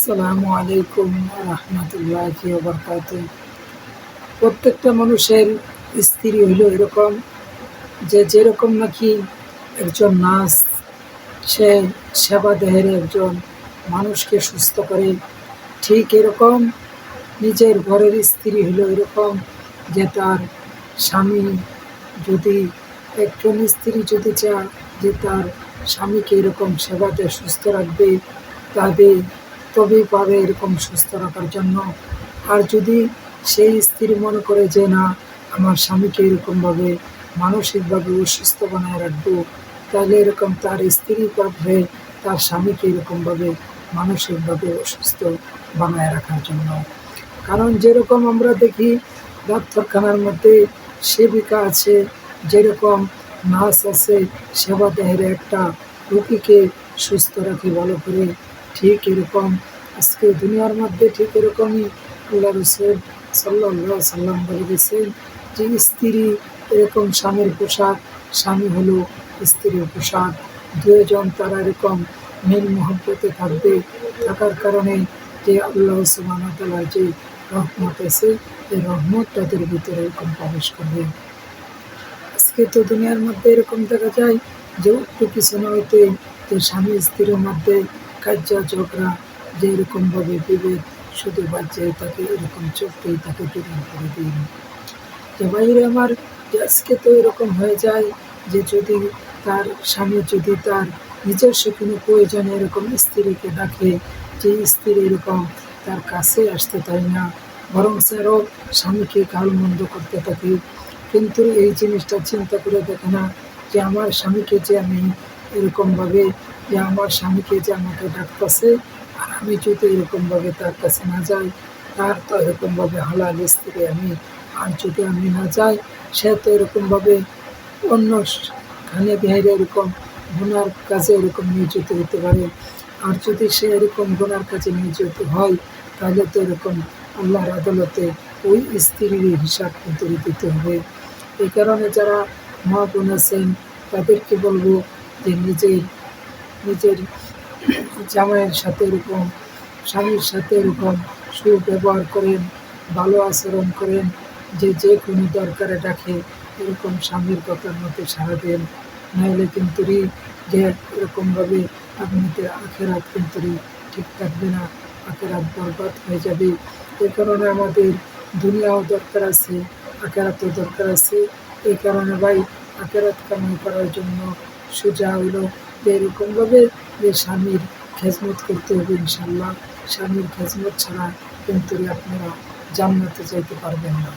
আসসালামু আলাইকুম রহমতুল্লাহি ওয়া বারাকাতুহু। প্রত্যেকটা মানুষের স্ত্রী হইল এরকম যে যেরকম নাকি একজন নার্স সে সেবা দেহের একজন মানুষকে সুস্থ করে, ঠিক এরকম নিজের ঘরের স্ত্রী হইল এরকম যে তার স্বামী যদি একজন স্ত্রী যদি চায় যে তার স্বামীকে এরকম সেবা দিয়ে সুস্থ রাখবে, তবে তবেই পাবে এরকম সুস্থ রাখার জন্য। আর যদি সেই স্ত্রী মনে করে যে না, আমার স্বামীকে এরকমভাবে মানসিকভাবে অসুস্থ বানায় রাখবো, তাহলে এরকম তার স্ত্রী পারবে তার স্বামীকে এরকমভাবে মানসিকভাবে অসুস্থ বানায় রাখার জন্য। কারণ যেরকম আমরা দেখি ডাক্তারখানার মধ্যে সেবিকা আছে, যেরকম নার্স আছে, সেবা দেহের একটা রোগীকে সুস্থ রাখে ভালো করে, ঠিক এরকম আজকে দুনিয়ার মধ্যে ঠিক এরকমই আল্লাহ রসুল সাল্লাল্লাহু আলাইহি সাল্লাম বলে গেছেন যে স্ত্রী এরকম স্বামীর পোশাক, স্বামী হলো স্ত্রীর পোশাক। দুজন তারা এরকম মিল মহব্বতে থাকবে, থাকার কারণে যে আল্লাহ সুবহানাহু ওয়া তাআলার যে রহমত আছে, এই রহমত তাদের ভিতরে এরকম প্রবেশ করবে। আজকে তো দুনিয়ার মধ্যে এরকম দেখা যায় যে একটু কিছু না হইতে যে স্বামী স্ত্রীর মধ্যে কার্য ঝগড়া, যে এরকমভাবে বিভেদ শুধু বাচ্চাই তাকে এরকম চোখতেই তাকে দূরীন করে দিন। যে বাইরে আমার যে আজকে তো এরকম হয়ে যায় যে যদি তার স্বামী যদি তার নিজস্ব কোনো প্রয়োজনে এরকম স্ত্রীকে ডাকে, যে স্ত্রী এরকম তার কাছে আসতে চায় না, বরং আরও স্বামীকে গালমন্দ করতে থাকে। কিন্তু এই জিনিসটা চিন্তা করে দেখে না যে আমার স্বামীকে যে আমি এরকমভাবে, যে আমার স্বামীকে যে আমাকে ডাকতেছে, আর আমি যদি এরকমভাবে তার কাছে না যাই, তার তো এরকমভাবে হালাল স্ত্রী আমি। আর যদি আমি না যাই, সে তো এরকমভাবে অন্য খানে বিহারে এরকম গুনার কাজে এরকম নিয়োজিত হতে পারে। আর যদি সে এরকম গুনার কাজে নিয়োজিত হয়, তাহলে তো এরকম আল্লাহর আদালতে ওই স্ত্রীর হিসাব কিন্তু দিতে হবে। এই কারণে যারা মা বোন আছেন তাদেরকে বলবো যে নিজের নিজের জামাইয়ের সাথে এরকম, স্বামীর সাথে এরকম সুব্যবহার করেন, ভালো আচরণ করেন, যে যে কোনো দরকারে ডাকে এরকম স্বামীর কথার মতো সাড়া দেন। নাহলে কিন্তু যে এরকমভাবে আপনাদের আখেরাত কিন্তু ঠিক থাকবে না, আখেরাত বরবাদ হয়ে যাবে। এই কারণে আমাদের দুনিয়াও দরকার আছে, আখেরাতও দরকার আছে। এই কারণে ভাই আখেরাত কামাই করার জন্য সোজা হইল যে এরকমভাবে যে স্বামীর খেজমত করতে হবে। ইনশাল্লাহ স্বামীর খেজমত ছাড়া কিন্তু আপনারা জান্নাতে যাইতে পারবেন না।